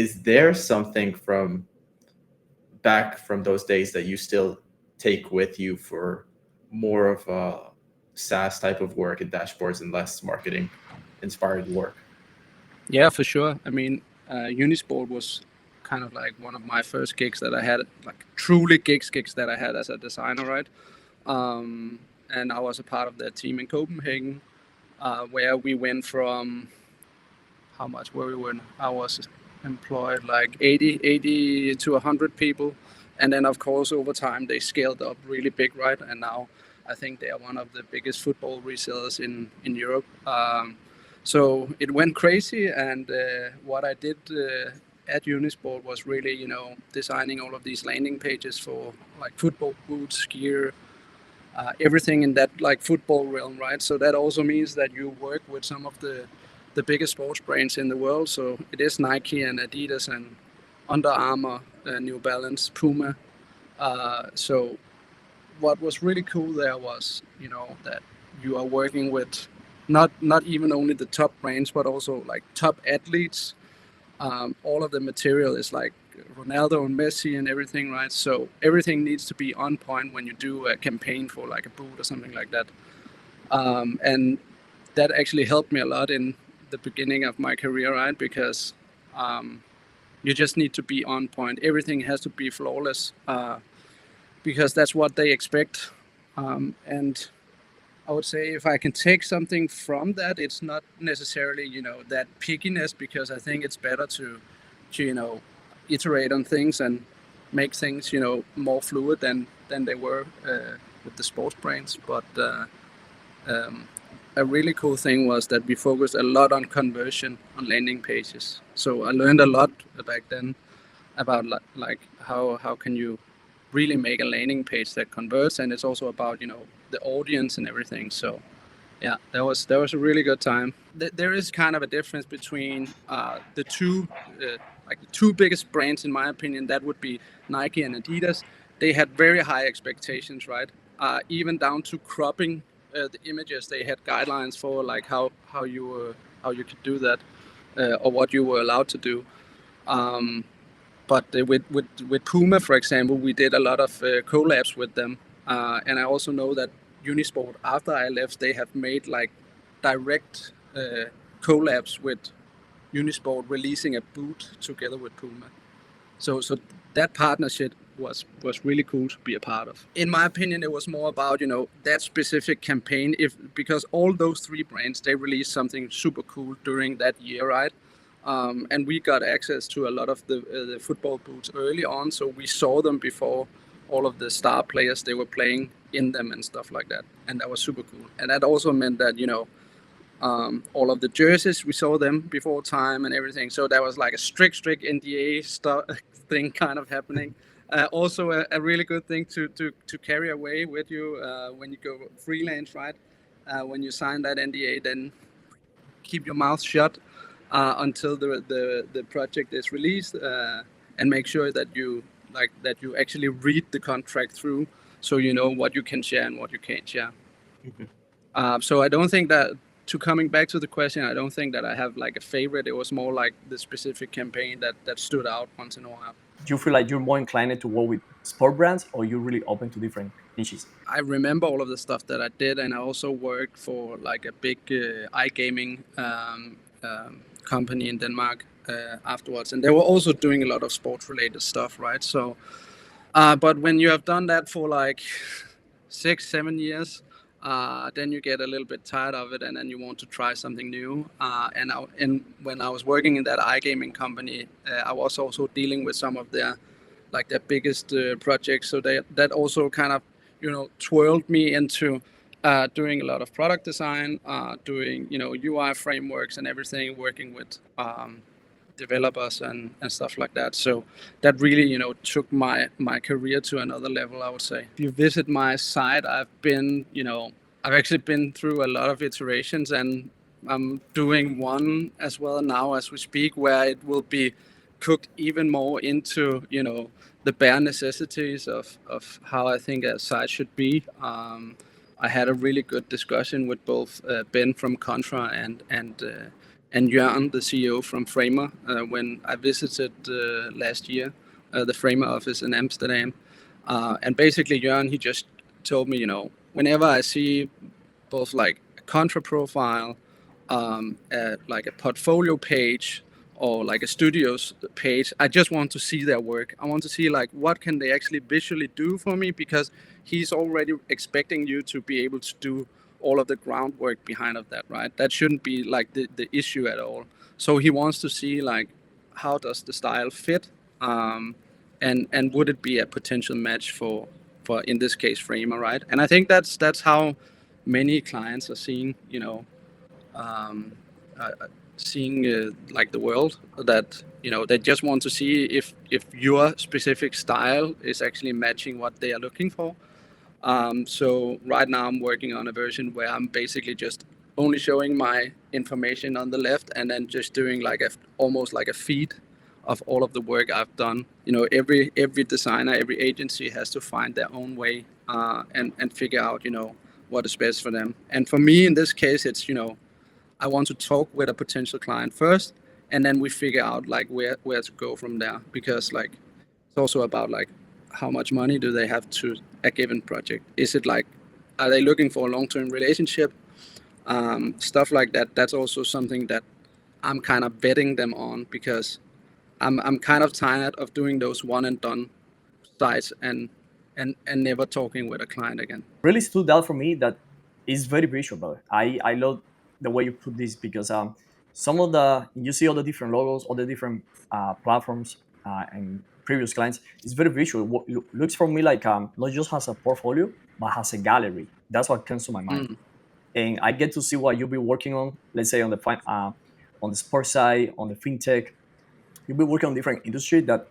is there something from back from those days that you still take with you for more of a SaaS type of work and dashboards and less marketing inspired work? Yeah, for sure. I mean, Unisport was kind of like one of my first gigs that I had, like truly gigs that I had as a designer, right? And I was a part of that team in Copenhagen, where we went from how much were we when I was employed, like 80 to 100 people. And then, of course, over time, they scaled up really big, right? And now I think they are one of the biggest football resellers in Europe. So it went crazy. And what I did at Unisport was really, designing all of these landing pages for like football boots, gear, everything in that like football realm, right? So that also means that you work with some of the biggest sports brands in the world. So it is Nike and Adidas and Under Armour, New Balance, Puma. So what was really cool there was, that you are working with not even only the top brands, but also like top athletes. All of the material is like Ronaldo and Messi and everything, right? So everything needs to be on point when you do a campaign for like a boot or something like that. And that actually helped me a lot in the beginning of my career, right? Because you just need to be on point. Everything has to be flawless, because that's what they expect. And I would say if I can take something from that, it's not necessarily, that pickiness, because I think it's better to iterate on things and make things, more fluid than they were with the sports brands. But um, a really cool thing was that we focused a lot on conversion on landing pages. So I learned a lot back then about like how can you really make a landing page that converts, and it's also about the audience and everything. So yeah, that was a really good time. There is kind of a difference between the two, like the two biggest brands in my opinion. That would be Nike and Adidas. They had very high expectations, right? Even down to cropping the images. They had guidelines for like how you could do that, or what you were allowed to do. Um, but with Puma, for example, we did a lot of collabs with them, and I also know that Unisport, after I left, they have made like direct collabs with Unisport, releasing a boot together with Puma. So that partnership was really cool to be a part of. In my opinion, it was more about that specific campaign, if because all those three brands, they released something super cool during that year, right? And we got access to a lot of the football boots early on, so we saw them before all of the star players, they were playing in them and stuff like that, and that was super cool. And that also meant that all of the jerseys, we saw them before time and everything. So that was like a strict NDA stuff thing kind of happening. Also, a really good thing to carry away with you when you go freelance, right? When you sign that NDA, then keep your mouth shut until the project is released, and make sure that you actually read the contract through, so you know what you can share and what you can't share. Mhm. So I don't think that, to coming back to the question, I don't think that I have like a favorite. It was more like the specific campaign that stood out once in a while. Do you feel like you're more inclined to work with sport brands, or you're really open to different niches? I remember all of the stuff that I did, and I also worked for like a big iGaming company in Denmark afterwards, and they were also doing a lot of sports-related stuff, right? So, but when you have done that for like 6, 7 years, then you get a little bit tired of it, and then you want to try something new. And when I was working in that iGaming company, I was also dealing with some of their biggest projects. So that also kind of twirled me into doing a lot of product design, doing UI frameworks and everything, working with developers and stuff like that. So that really took my career to another level, I would say. If you visit my site, I've actually been through a lot of iterations, and I'm doing one as well now as we speak, where it will be cooked even more into the bare necessities of how I think a site should be. I had a really good discussion with both Ben from Contra and and Jørgen, the CEO from Framer, when I visited last year, the Framer office in Amsterdam. And basically, Jørgen, he just told me, whenever I see both like a contra profile, like a portfolio page, or like a studio's page, I just want to see their work. I want to see like what can they actually visually do for me, because he's already expecting you to be able to do all of the groundwork behind of that, right? That shouldn't be like the issue at all. So he wants to see like how does the style fit, and would it be a potential match for in this case Framer, right? And I think that's how many clients are seeing, um, uh, seeing like the world, that they just want to see if your specific style is actually matching what they are looking for. So right now I'm working on a version where I'm basically just only showing my information on the left, and then just doing like almost like a feed of all of the work I've done. Every designer, every agency has to find their own way, and figure out what is best for them. And for me in this case, it's I want to talk with a potential client first, and then we figure out like where to go from there, because like it's also about like how much money do they have to a given project. Is it like, are they looking for a long-term relationship, stuff like that? That's also something that I'm kind of vetting them on, because I'm kind of tired of doing those one and done sites, and never talking with a client again. Really stood out for me that is very visual, brother. I love the way you put this, because some of the, you see all the different logos, all the different platforms and previous clients. It's very visual. What looks for me like not just as a portfolio, but as a gallery. That's what comes to my mind. And I get to see what you'll be working on. Let's say on the sports side, on the fintech, you'll be working on different industry. That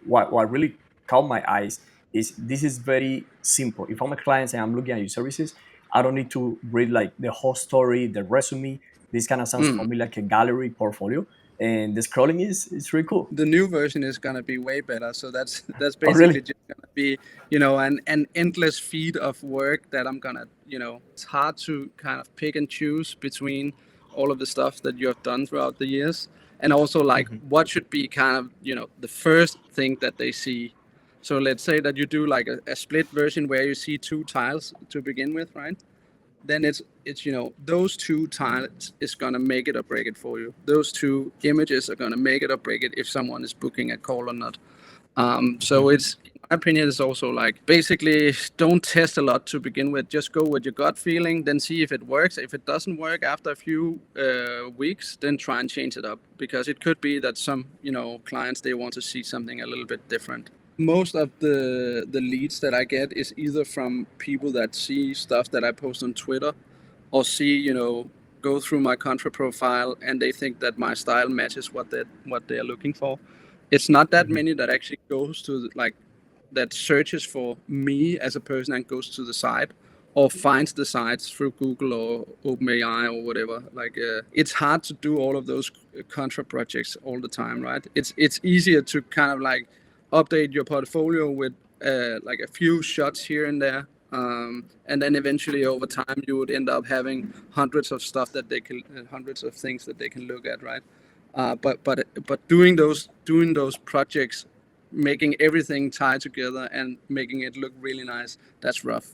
what really caught my eyes is this is very simple. If I'm a client and I'm looking at your services, I don't need to read like the whole story, the resume. This kind of sounds for me like a gallery portfolio, and the scrolling is really cool. The new version is gonna be way better. So that's Oh, basically really? just gonna be an endless feed of work that I'm gonna it's hard to kind of pick and choose between all of the stuff that you have done throughout the years, and also like what should be kind of the first thing that they see. So let's say that you do like a split version where you see two tiles to begin with, right? Then it's those two tiles is gonna make it or break it for you. Those two images are gonna make it or break it if someone is booking a call or not. So it's, in my opinion, it's also like basically don't test a lot to begin with. Just go with your gut feeling, then see if it works. If it doesn't work after a few weeks, then try and change it up, because it could be that some clients, they want to see something a little bit different. Most of the leads that I get is either from people that see stuff that I post on Twitter, or see go through my contra profile, and they think that my style matches what they're looking for. It's not that many that actually goes to like that searches for me as a person and goes to the site, or finds the sites through Google or OpenAI or whatever. Like it's hard to do all of those contra projects all the time, right? It's easier to kind of like update your portfolio with like a few shots here and there, and then eventually over time you would end up having hundreds of stuff that they can, hundreds of things that they can look at, right? But doing those projects, making everything tie together and making it look really nice, that's rough.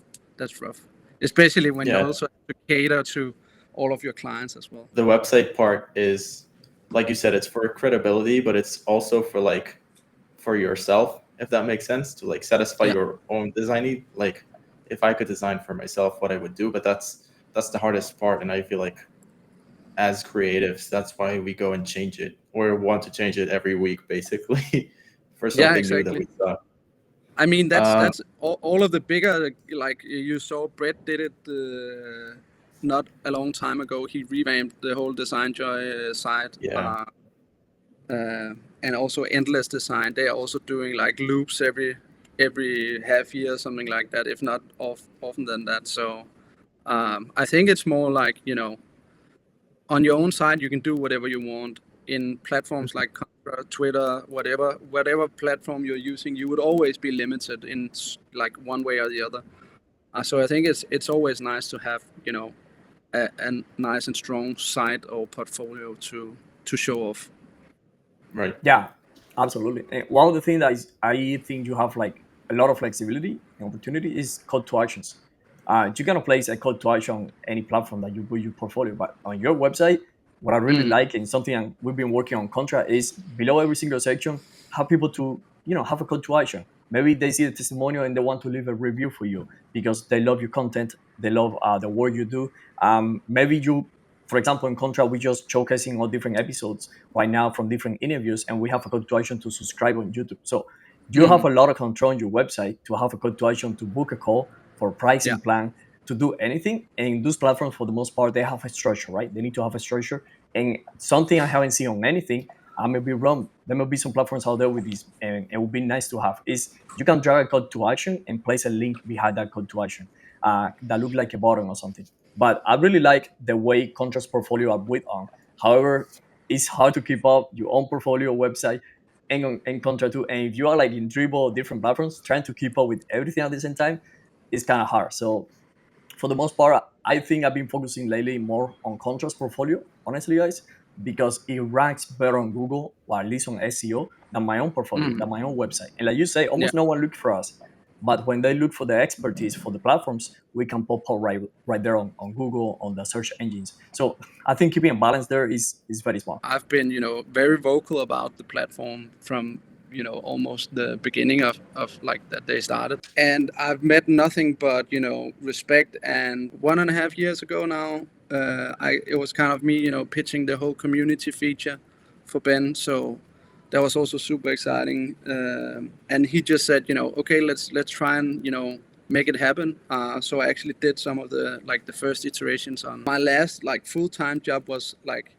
Especially when you also have to cater to all of your clients as well. The website part is, like you said, it's for credibility, but it's also for yourself, if that makes sense, to like satisfy your own design need. Like if I could design for myself, what I would do, but that's the hardest part. And I feel like as creatives, that's why we go and change it, or want to change it every week, basically, for something new that we saw. I mean, that's all of the bigger, like you saw Brett did it not a long time ago. He revamped the whole Design Joy site. And also Endless Design. They are also doing like loops every half year, something like that, if not often than that. So I think it's more like, on your own side, you can do whatever you want. In platforms like Twitter, whatever platform you're using, you would always be limited in like one way or the other. So I think it's always nice to have, a nice and strong site or portfolio to show off. Right. Yeah, absolutely. And one of the things that is, I think you have like a lot of flexibility and opportunity is call to actions. You can place a call to action on any platform that you put your portfolio, but on your website, what I really Mm. like and something we've been working on Contra is below every single section, have people to have a call to action. Maybe they see the testimonial and they want to leave a review for you because they love your content, they love the work you do. Maybe you, for example, in Contra, we just showcasing all different episodes right now from different interviews, and we have a call to action to subscribe on YouTube. So you have a lot of control on your website to have a call to action to book a call for a Yeah. pricing plan to do anything. And those platforms, for the most part, they have a structure, right? They need to have a structure. And something I haven't seen on anything, I may be wrong. There may be some platforms out there with this, and it would be nice to have. Is you can drag a call to action and place a link behind that call to action that look like a button or something. But I really like the way Contrast portfolio are built on. However, it's hard to keep up your own portfolio website and Contra too. And if you are like in dribble different platforms, trying to keep up with everything at the same time is kind of hard. So for the most part, I think I've been focusing lately more on Contrast portfolio, honestly, guys, because it ranks better on Google or at least on SEO than my own portfolio, than my own website. And like you say, Yeah. almost no one look for us. But when they look for the expertise for the platforms, we can pop up right there on Google, on the search engines. So I think keeping a balance there is very smart. I've been, very vocal about the platform from, almost the beginning of like that they started. And I've met nothing but, respect. And 1.5 years ago now, it was kind of me, pitching the whole community feature for Ben. So that was also super exciting. And he just said, okay, let's try and, make it happen. So I actually did some of the first iterations on my last like full-time job was like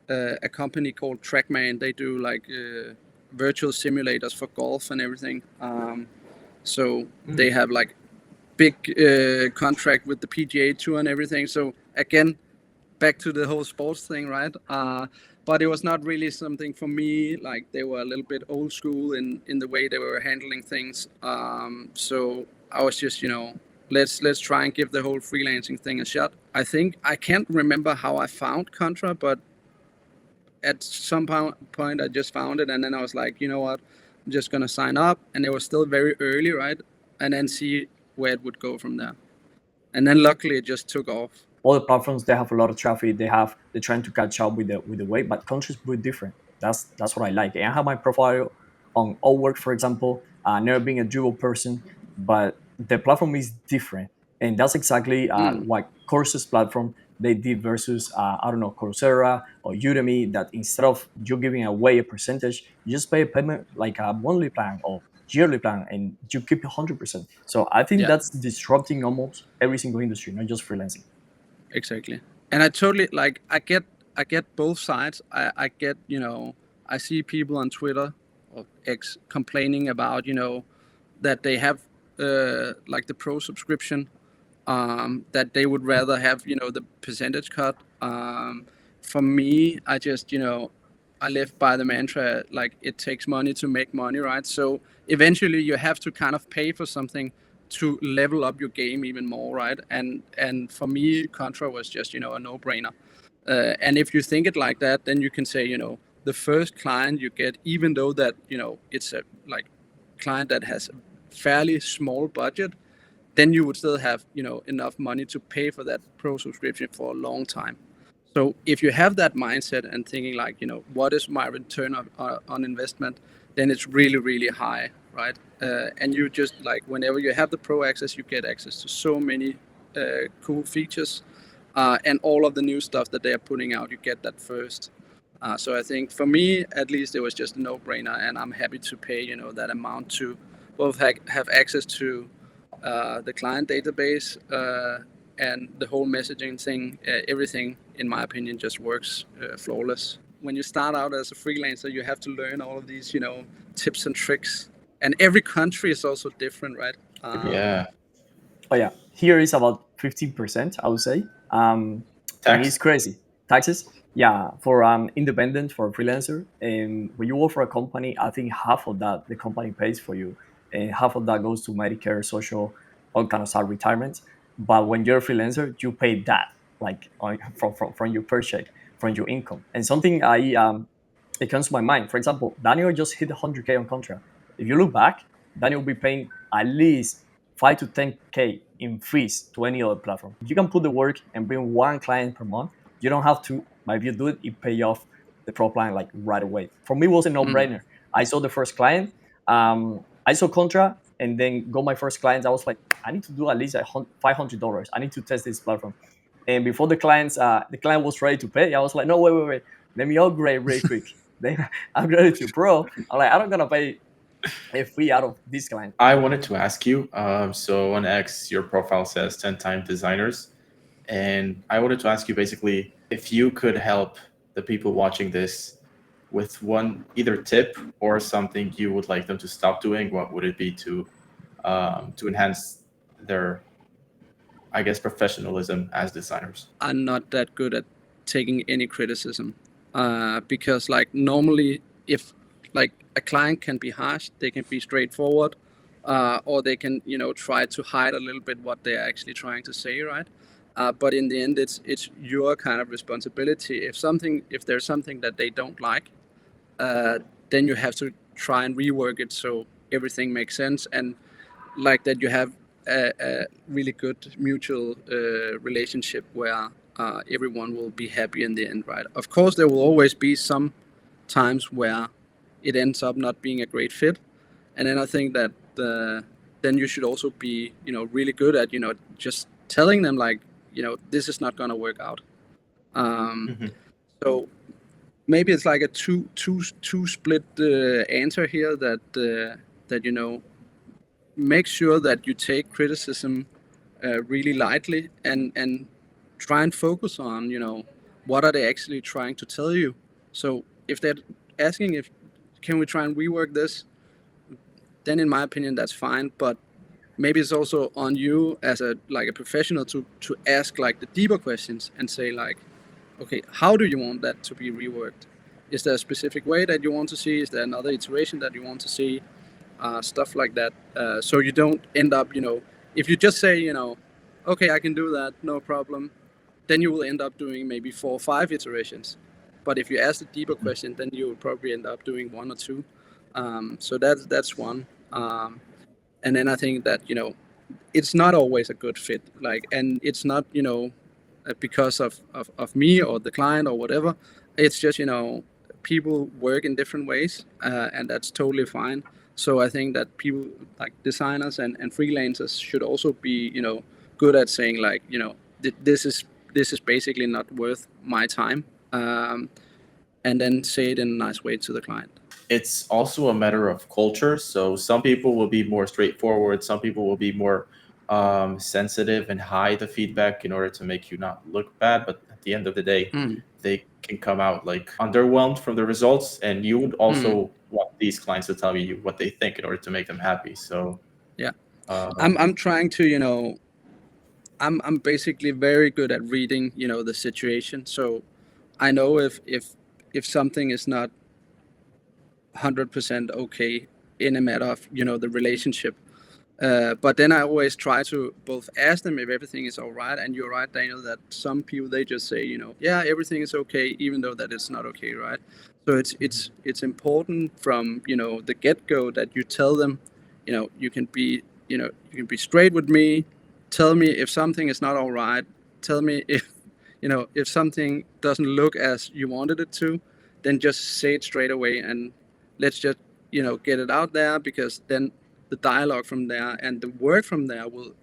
a company called Trackman. They do like virtual simulators for golf and everything. So they have like big contract with the PGA Tour and everything. So again, back to the whole sports thing, right? But it was not really something for me. Like they were a little bit old school in the way they were handling things. So I was just, let's try and give the whole freelancing thing a shot. I think I can't remember how I found Contra, but at some point I just found it, and then I was like, you know what, I'm just gonna sign up, and it was still very early, right? And then see where it would go from there. And then luckily it just took off. All the platforms they have a lot of traffic. They're trying to catch up with the way, but countries pretty different. That's what I like. And I have my profile on Upwork, for example. Never being a dual person, but the platform is different, and that's exactly what courses platform they did versus I don't know, Coursera or Udemy. That instead of you giving away a percentage, you just pay a payment like a monthly plan or yearly plan, and you keep 100%. So I think Yeah. that's disrupting almost every single industry, not just freelancing. Exactly. And I totally like I get both sides. I get, I see people on Twitter or X complaining about, that they have like the pro subscription, that they would rather have, the percentage cut. For me, I just, I live by the mantra like it takes money to make money, right? So eventually you have to kind of pay for something to level up your game even more, right? And for me, Contra was just, a no-brainer. And if you think it like that, then you can say, the first client you get, even though that, it's a like client that has a fairly small budget, then you would still have, enough money to pay for that pro subscription for a long time. So if you have that mindset and thinking like, what is my return on investment, then it's really, really high, right? And you just like, whenever you have the pro access, you get access to so many cool features, and all of the new stuff that they are putting out, you get that first. So I think for me, at least, it was just a no-brainer, and I'm happy to pay, that amount to both have access to the client database, and the whole messaging thing. Everything, in my opinion, just works flawless. When you start out as a freelancer, you have to learn all of these, tips and tricks. And every country is also different, right? Yeah. Oh yeah, here is about 15%, I would say, and it's Tax. crazy. Taxes, yeah, for independent, for a freelancer, and when you work for a company, I think half of that the company pays for you, and half of that goes to Medicare, social, all kind of stuff, retirement. But when you're a freelancer, you pay that. from your purchase, from your income. And something it comes to my mind. For example, Daniel just hit 100K on Contra. If you look back, Daniel will be paying at least 5 to 10K in fees to any other platform. If you can put the work and bring one client per month, you don't have to. But if you do it, it pay off the pro plan like right away. For me, it was a no-brainer. I saw the first client. I saw Contra and then got my first clients. I was like, I need to do at least $500. I need to test this platform. And before the client was ready to pay, I was like, no, wait. Let me upgrade really quick. Then upgrade to pro. I'm like, I'm not gonna pay a fee out of this client. I wanted to ask you. So on X, your profile says 10-time designers, and I wanted to ask you basically if you could help the people watching this with one either tip or something you would like them to stop doing. What would it be to enhance their, I guess, professionalism as designers? I'm not that good at taking any criticism because like normally if like a client can be harsh, they can be straightforward, or they can try to hide a little bit what they're actually trying to say, right? But in the end, it's your kind of responsibility. If there's something that they don't like, then you have to try and rework it so everything makes sense, and like that you have a really good mutual relationship where everyone will be happy in the end, right? Of course, there will always be some times where it ends up not being a great fit, and then I think that then you should also be really good at just telling them like this is not gonna work out. So maybe it's like a two split answer here that make sure that you take criticism really lightly and try and focus on what are they actually trying to tell you. So if they're asking if can we try and rework this, then in my opinion that's fine, but maybe it's also on you as a professional to ask like the deeper questions and say like, okay, how do you want that to be reworked? Is there a specific way that you want to see? Is there another iteration that you want to see? Stuff like that. So you don't end up, if you just say, okay, I can do that, no problem, then you will end up doing maybe 4 or 5 iterations. But if you ask a deeper question, then you will probably end up doing 1 or 2. So that's one. And then I think that, it's not always a good fit. And it's not, because of me or the client or whatever. It's just, people work in different ways, and that's totally fine. So I think that people like designers and freelancers should also be, good at saying like, this is basically not worth my time, and then say it in a nice way to the client. It's also a matter of culture. So some people will be more straightforward. Some people will be more sensitive and hide the feedback in order to make you not look bad. But at the end of the day, they can come out like underwhelmed from the results, and you would also want these clients to tell you what they think in order to make them happy. So yeah, I'm trying to I'm basically very good at reading the situation. So I know if something is not 100% okay in a matter of the relationship. But then I always try to both ask them if everything is all right, and you're right, Daniel, that some people they just say yeah, everything is okay, even though that it's not okay, right? So it's important from the get-go that you tell them you can be straight with me. Tell me if something is not all right. Tell me if something doesn't look as you wanted it to, then just say it straight away, and let's just get it out there, because then the dialogue from there and the work from there will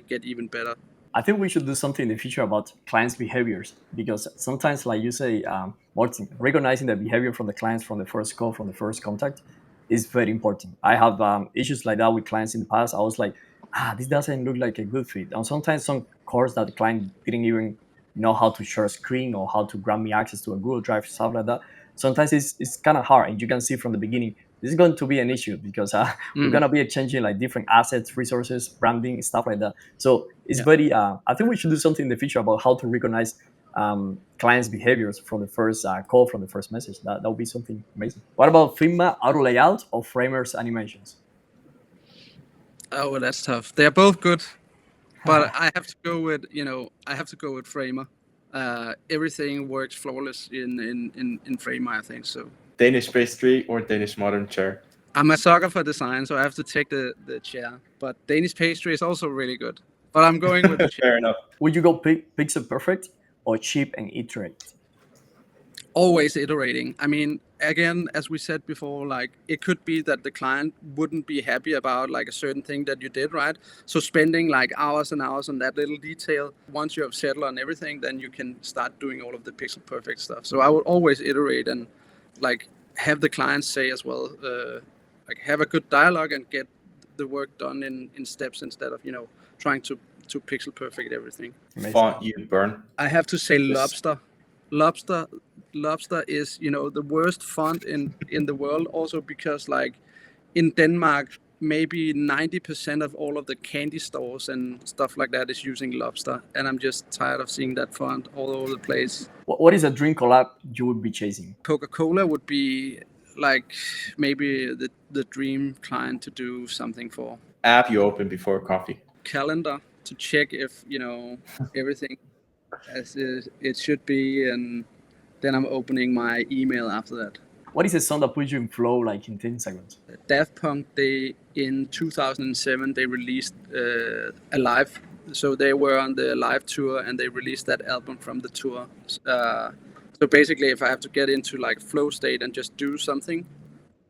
get even better. I think we should do something in the future about clients' behaviors, because sometimes, like you say, Morten, recognizing the behavior from the clients from the first call, from the first contact, is very important. I have issues like that with clients in the past. I was like, this doesn't look like a good fit. And sometimes some course that the client didn't even know how to share a screen or how to grant me access to a Google Drive, stuff like that. Sometimes it's kind of hard, and you can see from the beginning this is going to be an issue, because we're going to be exchanging like different assets, resources, branding, stuff like that. So it's very I think we should do something in the future about how to recognize clients' behaviors from the first call, from the first message. That would be something amazing. What about Figma auto layout or Framer's animations? Oh, well, that's tough. They're both good, but I have to go with Framer. everything works flawless in Frame, I think so. Danish pastry or Danish modern chair? I'm a sucker for design, so I have to take the chair. But Danish pastry is also really good. But I'm going with the chair. Fair enough. Would you go pixel perfect or cheap and iterate? Always iterating. I mean, again, as we said before, like it could be that the client wouldn't be happy about like a certain thing that you did, right? So spending like hours and hours on that little detail. Once you have settled on everything, then you can start doing all of the pixel perfect stuff. So I would always iterate and like have the client say as well, like have a good dialogue and get the work done in steps instead of trying to pixel perfect everything. Amazing. Font you burn? I have to say Yes. Lobster is the worst font in the world, also because like in Denmark maybe 90% of all of the candy stores and stuff like that is using Lobster, and I'm just tired of seeing that font all over the place. What is a dream collab you would be chasing? Coca-Cola would be like maybe the dream client to do something for. App you open before coffee? Calendar to check if everything as it should be, and then I'm opening my email after that. What is a song that puts you in flow like in 10 seconds? Daft Punk, in 2007 they released a live, so they were on the live tour and they released that album from the tour. So basically, if I have to get into like flow state and just do something,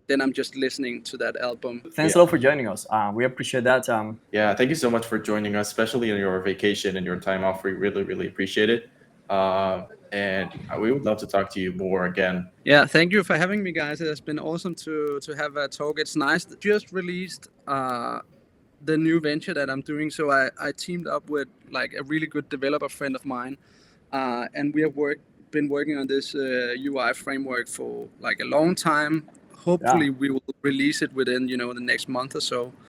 then I'm just listening to that album. Thanks a lot for joining us. We appreciate that. Yeah, thank you so much for joining us, especially on your vacation and your time off. We really, really appreciate it. And we would love to talk to you more again. Yeah, thank you for having me, guys. It has been awesome to have a talk. It's nice. Just released the new venture that I'm doing. So I teamed up with like a really good developer friend of mine, and we have been working on this UI framework for like a long time. Hopefully, we will release it within the next month or so.